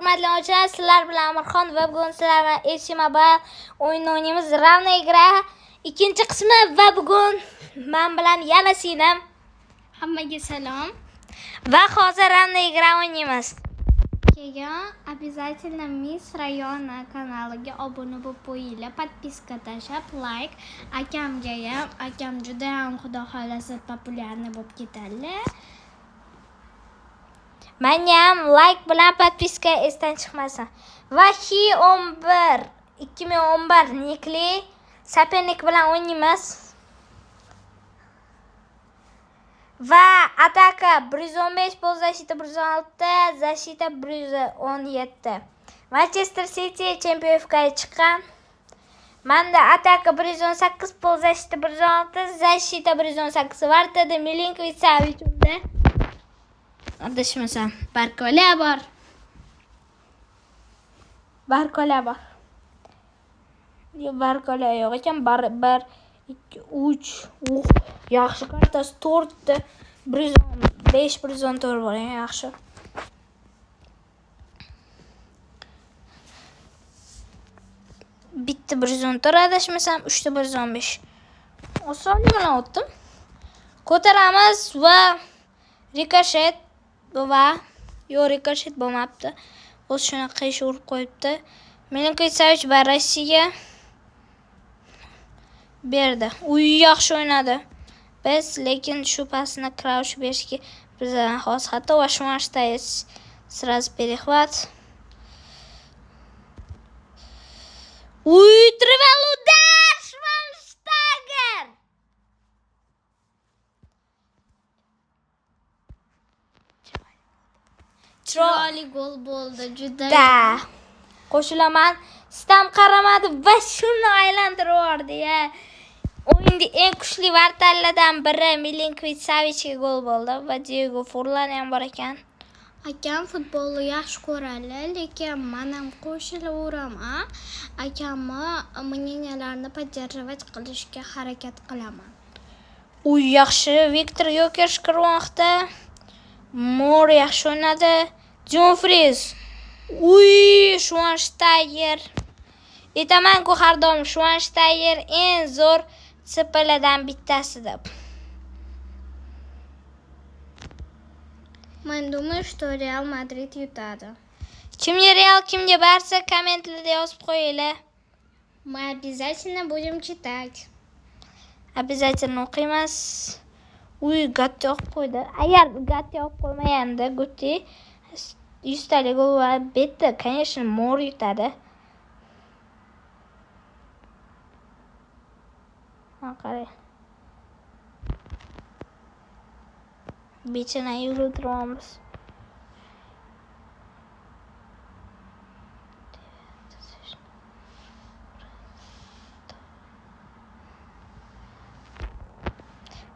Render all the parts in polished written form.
Hurmatli o'quvchilar, sizlar bilan Amirxon va bugun sizlar bilan FC Mobile o'yinini o'ynaymiz. Ravna igra ikkinchi qismi va bugun men bilan yana Sinem. Hammaga salom. Va hozir Ravna igra o'ynaymiz. Keyin обязательно Miss Rayona kanaliga obuna bo'lib qo'yinglar, подписка tashlab, like. Akamga ham, akam juda ham xudo xolasa populyarniy bo'lib ketadilar. Menga ham like bilan подписка esdan chiqmasin. Va Hi11 2011 nikli sopernik bilan o'ynaymiz. Va ataka 115, pol защита 116, защита 117. Manchester City chempionatga chiqqan. Menda ataka 118, pol защита 116, защита 118 vartada Milinkovic Savic unda. Adashmasam, Barkola bor. Yo, Barkola yo'q ekan, 1 2 3. Yaxshi kartasi 4 ta 115 114 bor, yaxshi. Bitta 114 adashmasam, 3 ta 115. Osonlik bilan o'tdim. Ko'taramiz va rikoshet va rikoshet bo'lmabdi. O'z shunaqa ish urib qo'yibdi. Milinkovic Savic va Rossiya berdi. Yaxshi o'ynadi. Biz lekin shu pasni Kraush berishga bizdan xos xato va Schweinsteiger сразу перехват. Triple udar Schweinsteiger. Chiroyli gol bo'ldi, juda. Qo'shilaman, Stam qaramadi va shuni aylantirib yubordi-ya. O'yinda eng kuchli vartallardan biri Milinkovic Savicga gol bo'ldi va Diego Forlan ham bor ekan. Akam futbolni yaxshi ko'radi, lekin men ham qo'shilaveraman. Akamni мненияларni поддерживать qilishga harakat qilaman. Yaxshi, Viktor Gyökeres kirmoqda. Mor yaxshi o'ynadi. Dumfries. Schweinsteiger. Aytaman-ku har doim Schweinsteiger eng zo'r sipalardan bittasi deb. Men думаю, что Real Madrid yutadi. Kimga Real, kimga Barsa kommentlarda yozib qo'yinglar. Мы обязательно будем читать. Обязательно o'qiymiz. Gatti olib qo'ydi. Agar Gatti olib qo'ymaganda Gutti 100 talik gol va bitta, конечно, Mor yutadi. Qarang. Bechana yugurtiramiz.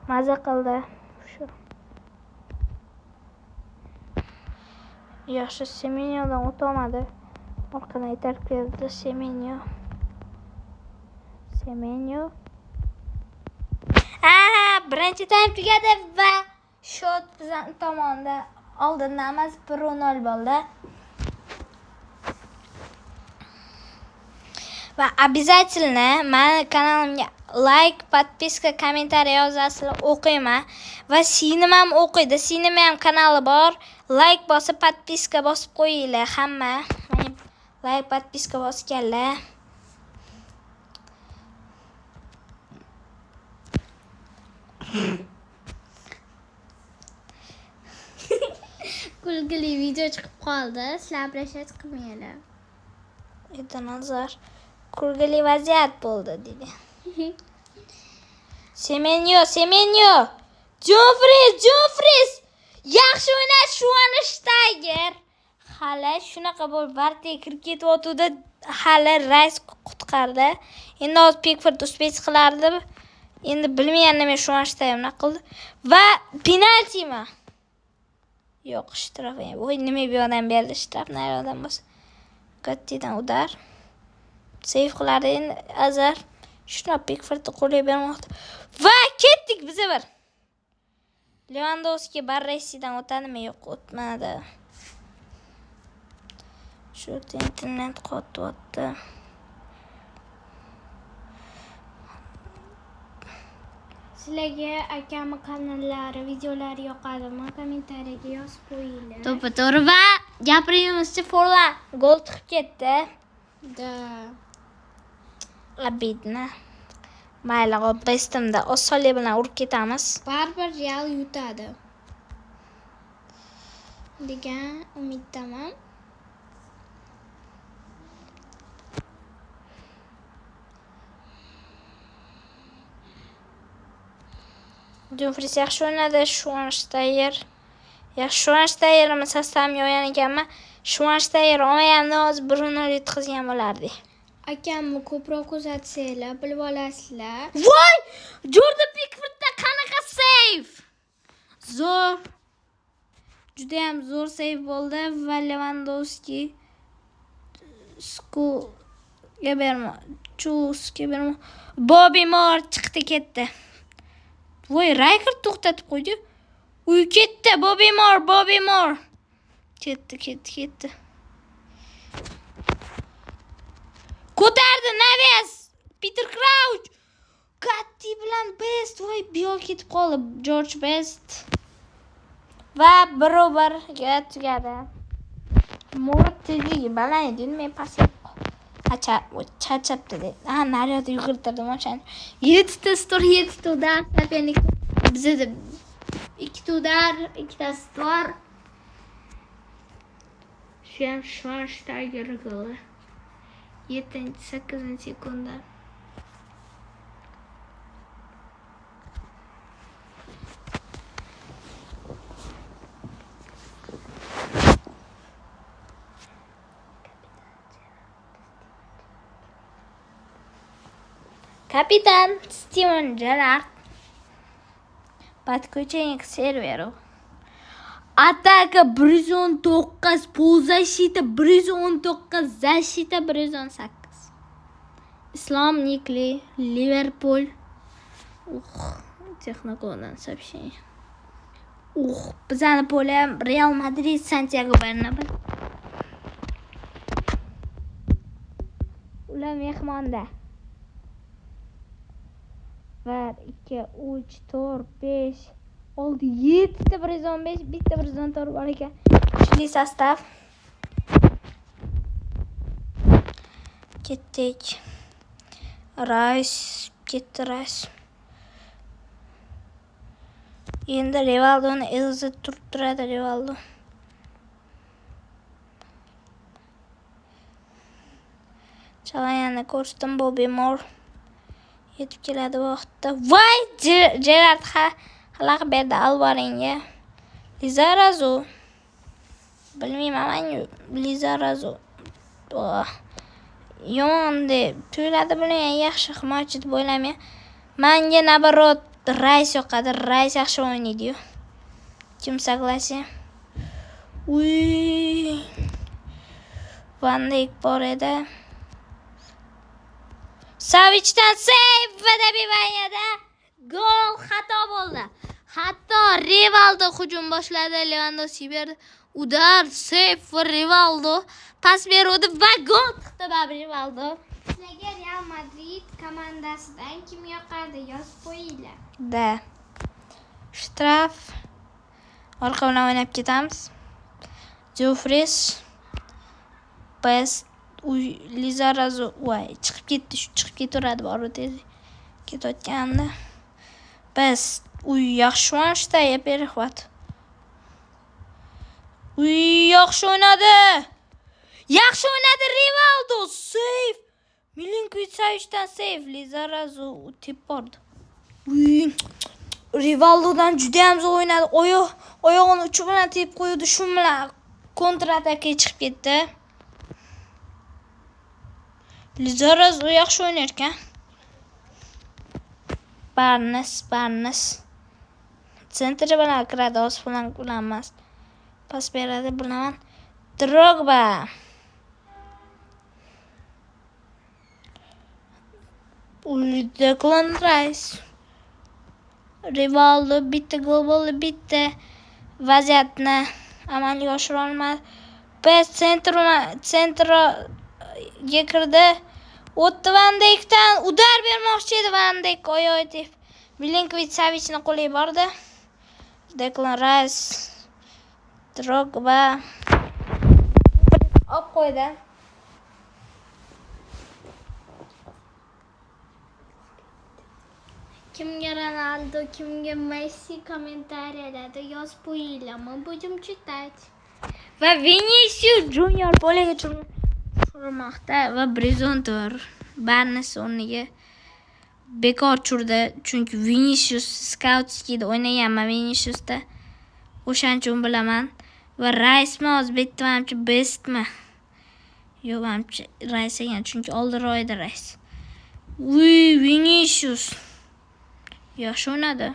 Maza qildi. Shu. Yaxshi, Semenyodan o'tolmadi. Orqadan itarib keldi Semenyo. Birinchi taym tugadi va shot bizning tomonda oldindan emas 1-0 bo'ldi. Va обязательно meni kanalimga like, подписка, kommentariy yozasizlar, o'qiyman. Va Sinem ham o'qiydi. Sinem ham kanali bor. Like bosib, подписка bosib qo'yinglar hamma. Mana like, подписка bosganlar. Kulgili video chiqib qoldi. Sizlar обращать qilmanglar. Это nazar. Kulgili vaziyat bo'ldi dedi. Semenyo. Dumfries. Yaxshi o'ynadi Schweinsteiger. Hali shunaqa bo'lib Bartga kirib ketayotdi. Hali Rays qutqardi. Endi hozir Pickford uspech qilardi. Endi bilmayman men Schweinsteiger nima qildi. Va penaltimi? Yo'q, shtraf. Voy, nima bu odam berdi shtraf, nari odam bo'lsa. Gattidan udar. Save qiladi endi Azar. Shuna Pickfordni qo'lga bermoqda. Va ketdik biz bir. Lewandowski Barresidan o'tadimi? Yo'q, o'tmadi. Shu internet qotyapti. Sizlarga akamning kanallari, videolari yoqadimi? Kommentariyaga yozib qo'yinglar. To'g'ri va gapirimizcha forla gol chiqib ketdi. Da. Abidna. Mayli, bestimda osonlik bilan urib ketamiz. Baribir Real yutadi degan umiddaman. Dumfries yaxshi o'ynadi, Schweinsteiger. Yaxshi Schweinsteigerni sastavimga olgan ekanman. Schweinsteiger olmaganimda hozir Bruno yetkazgan bo'lardik. Akamni ko'proq kuzatsanglar, bilib olasizlar. Voy! Jordan Pickfordda qanaqa save! Zo'r. Juda ham zo'r save bo'ldi va Lewandowski Skuga berma. Chusga berma. Bobby Moore chiqdi ketdi. Voy, Rijkaard to'xtatib qo'ydi. Uy ketdi, Bobby Moore. Ketdi. Ko'tardi Naves, Peter Crouch. Katti bilan Best, voy, biyo ketib qoldi. George Best. Va 1-1ga tugadi. Moore tezligi baland edi, men pas chachapti dedi. Naryoqda yugurtirdim o'shani. 7 ta stor, 7 ta udar. Sopernik bizda 2 ta udar, 2 ta stor. Shu ham Schweinsteiger goli. 7-8 sekunda. Kapitan Steven Gerrard. Подключение к серверу. Атака 119, полузащита 119, защита 118. Ислам Никли, Ливерпуль. Технокодан сообщение. Bizani polya Real Madrid, Santiago Bernabeu. Ular mehmonda. 1, 2, 3, 4, 5, 6, 7 ta 115, bitta 114 bor ekan. Kuchli sostav. Ketdik. Rice. Endi Rivaldoni elzi turib turadi Rivaldo. Chalayani ko'rsatdim, Bobby Moore. Yetib keladi vaqtda. Voy! Gerrard xalaq berdi Alvarenga. Lizarazu. Bilmayman, Lizarazu. Yomon deb tuyuladi, bilan yaxshi himoyachi deb o'ylayman. Menga nabarot Rice yoqadi. Rice yaxshi o'ynaydi-yu. Kim согласен? Uy! Van Dijk bor edi. Savichdan save va Dabivayada gol xato bo'ldi. Hatto Rivaldo hujum boshladi, Lewandowski berdi. Udar, save va Rivaldo pas berdi va gol chiqdi Rivaldo. Sizlarga Real Madrid komandasidan kim yoqadi? Yozib qo'yinglar. Da. Shtraf. Orqa bilan o'ynab ketamiz. Dumfries. Best Lizarazu voy chiqib ketaveradi bor tez ketayotganda. Biz yaxshi o'ynashda perexvat. Yaxshi o'ynadi. Rivaldo save. Milinkovic-Savicdan save. Lizarazu tep bordi. Rivaldodan juda ham zo'r o'ynadi. Oyog'ini uchi bilan tep qo'ydi, shu bilan kontratakaga chiqib ketdi. Lizarazu yaxshi o'ynar ekan. Barnes. Sentri bilan kiradi, o'z flank bilan emas. Pas beradi, bilaman. Drogba. Declan Rice. Rivaldo bitta gol bo'ldi, bitta vaziyatni amalga oshira olmadi. Biz sentraga kirdi. O'tdi Van Dijkdan udar bermoqchi edi Van Dijk oyoq deb. Milinkovic-Savichni qo'liga bordi. Declan Rice, Drogba olib qo'ydi. Kimga Ronaldo, kimga Messi kommentariyalarda yozib qo'yinglarmi? Bujum chitach. Va Vinicius Junior bo'laga tushirmoqda va Brezontor Barnes o'rniga bekor tushirdi. Chunki Vinicius skautskida o'ynaganman Viniciusda. O'shaning uchun bilaman. Va Rice'mi o'zbekda menimcha bestmi? Yo'q, menimcha Rice ekan, chunki oldinroqda Rice. Vinicius yaxshi o'ynadi.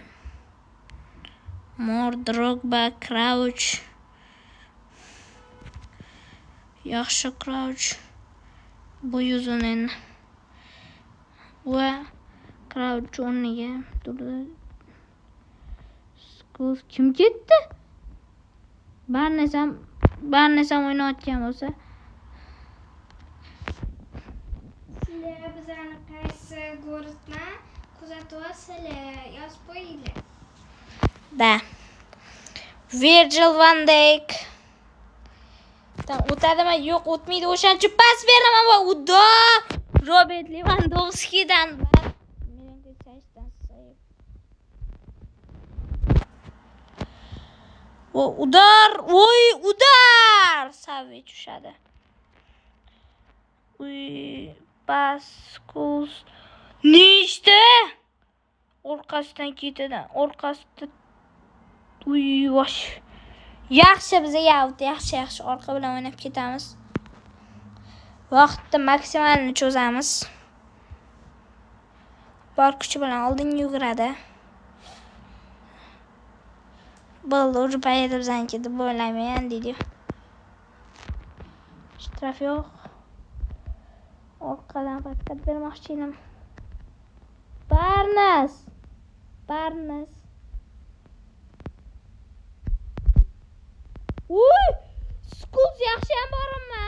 Drogba, Crouch. Yaxshi Crouch. Bu yuzunin. Va Crouch o'rniga turdi. Skull kim ketdi? Barnes ham o'ynayotgan bo'lsa. Sizlar bizani qaysi go'ritma kuzatyapsizlar? Yozib qo'yinglar. Da. Virgil van Dijk. O'tadimi? Yo'q, o'tmaydi. O'shaning uchun pas beraman va udor. Robert Lewandowskidan udar. Udar. Savich tushadi. Paskus. Nechta? Orqasidan ketadi. Orqasida vosh. Yaxshi bizga yavt, yaxshi orqa bilan o'ynab ketamiz. Vaqtni maksimalni cho'zamiz. Bor kuchi bilan oldinga yuguradi. Bo'ldi, o'sha paytda bizaniki deb o'ylayman deydi. Shtraf yo'q. Orqadan pakat bermoqchi edim. Barnes. Skuz yaxshi ham bormi?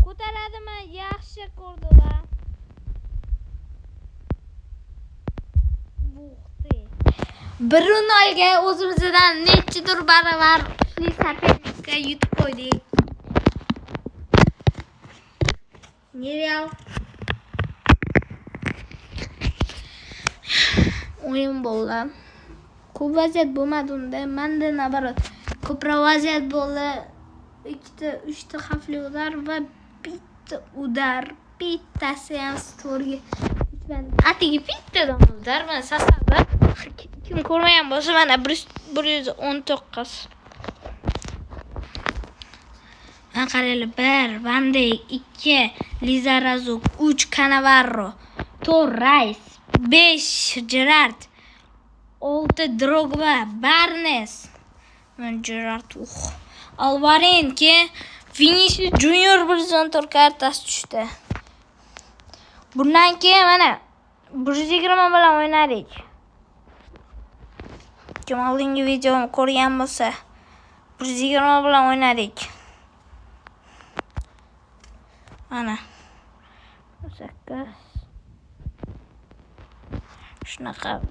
Ko'taradimi? Yaxshi ko'rdilar. Brunoga o'zimizdan nechidir baravar kuchli sopernikka yutib qo'ydik. Nereal o'yin bo'ldi. Ko'p vaziyat bo'lmadi unda. Menda nabarat ko'proq vaziyat bo'ldi. 2-3 xavfli udar va bitta udar. Bittasi ham stolga. Atigi bittadan udar. Mana sastavda kim ko'rmagan bo'lsa mana 119. Mana qaranglar, 1 Van Dijk, 2 Lizarazu, 3 Cannavaro, 4 Rice, 5 Gerrard, 6 Drogba, Barnes, Gerrard, Alvarin ki Vinicius Junior Brezontor kartasi tushdi. Bundan keyin mana 120 bilan o'ynadik. Kim oldingi videomni ko'rgan bo'lsa, 120 bilan o'ynadik. Mana 8 shunaqa